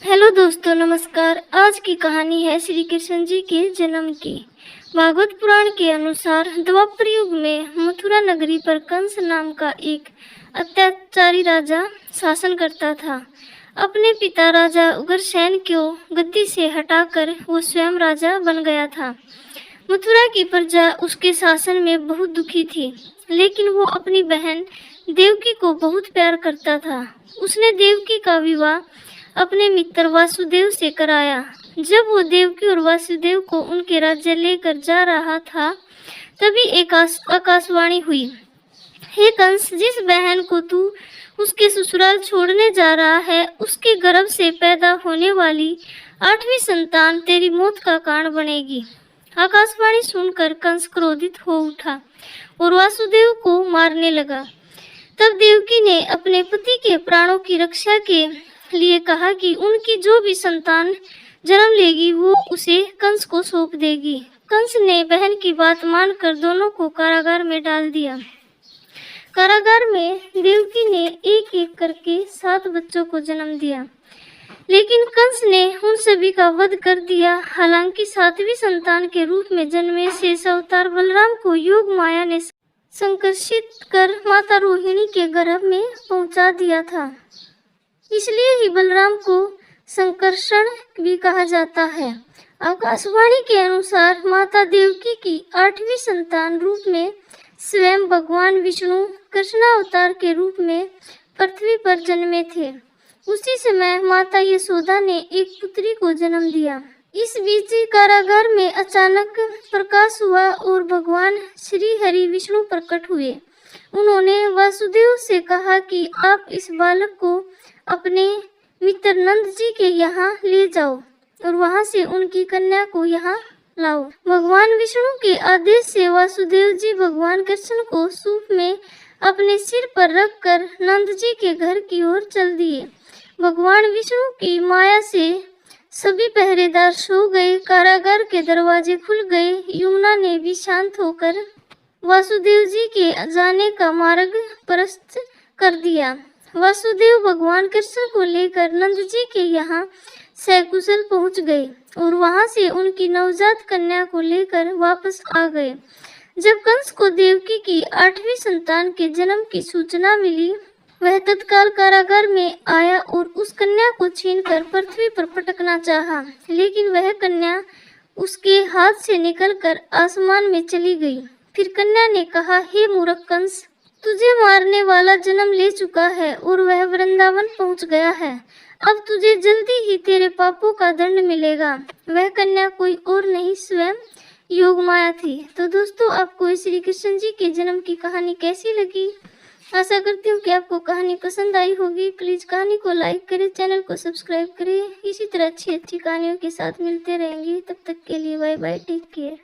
Hello दोस्तों, नमस्कार। आज की कहानी है श्री कृष्ण जी के जन्म की। भागवत पुराण के अनुसार द्वापर युग में मथुरा नगरी पर कंस नाम का एक अत्याचारी राजा शासन करता था। अपने पिता राजा उग्रसेन को गद्दी से हटाकर वो स्वयं राजा बन गया था। मथुरा की प्रजा उसके शासन में बहुत दुखी थी, लेकिन वो अपनी बहन देवकी को बहुत प्यार करता था। उसने देवकी का विवाह अपने मित्र वासुदेव से कराया। जब वो देवकी और वासुदेव को उनके राज्य लेकर जा रहा था, तभी एक आकाशवाणी हुई। हे कंस, जिस बहन को तू उसके ससुराल छोड़ने जा रहा है, उसके गर्भ से पैदा होने वाली 8वीं संतान तेरी मौत का कारण बनेगी। आकाशवाणी सुनकर कंस क्रोधित हो उठा और वासुदेव को मारने लगा। तब देवकी ने अपने पति के प्राणों की रक्षा के लिए कहा कि उनकी जो भी संतान जन्म लेगी वो उसे कंस को सौंप देगी। कंस ने बहन की बात मानकर दोनों को कारागार में डाल दिया। कारागार में देवकी ने एक एक करके 7 बच्चों को जन्म दिया, लेकिन कंस ने उन सभी का वध कर दिया। हालांकि 7वीं संतान के रूप में जन्मे शेष अवतार बलराम को योग माया ने संकर्षित कर माता रोहिणी के गर्भ में पहुंचा दिया था। इसलिए ही बलराम को संकर्षण भी कहा जाता है। आकाशवाणी के अनुसार माता देवकी की 8वीं संतान रूप में स्वयं भगवान विष्णु कृष्णावतार के रूप में पृथ्वी पर जन्मे थे। उसी समय माता यशोदा ने एक पुत्री को जन्म दिया। इस बीच कारागार में अचानक प्रकाश हुआ और भगवान श्री हरि विष्णु प्रकट हुए। उन्होंने वासुदेव से कहा कि आप इस बालक को अपने मित्र नंद जी के यहाँ ले जाओ और वहाँ से उनकी कन्या को यहाँ लाओ। भगवान विष्णु के आदेश से वासुदेव जी भगवान कृष्ण को सूप में अपने सिर पर रखकर नंद जी के घर की ओर चल दिए। भगवान विष्णु की माया से सभी पहरेदार सो गए। कारागार के दरवाजे खुल गए। यमुना ने भी शांत होकर वासुदेव जी के जाने का मार्ग प्रशस्त कर दिया। वासुदेव भगवान कृष्ण को लेकर नंद जी के यहाँ सकुशल पहुँच गए और वहाँ से उनकी नवजात कन्या को लेकर वापस आ गए। जब कंस को देवकी की 8वीं संतान के जन्म की सूचना मिली, वह तत्काल कारागार में आया और उस कन्या को छीनकर पृथ्वी पर पटकना चाहा, लेकिन वह कन्या उसके हाथ से निकलकर आसमान में चली गई। फिर कन्या ने कहा, हे मूर्ख कंस, तुझे मारने वाला जन्म ले चुका है और वह वृंदावन पहुंच गया है। अब तुझे जल्दी ही तेरे पापों का दंड मिलेगा। वह कन्या कोई और नहीं, स्वयं योग माया थी। तो दोस्तों, आपको श्री कृष्ण जी के जन्म की कहानी कैसी लगी? आशा करती हूँ कि आपको कहानी पसंद आई होगी। प्लीज कहानी को लाइक करें, चैनल को सब्सक्राइब करें। इसी तरह अच्छी अच्छी कहानियों के साथ मिलते रहेंगे। तब तक के लिए बाय बाय, टेक केयर।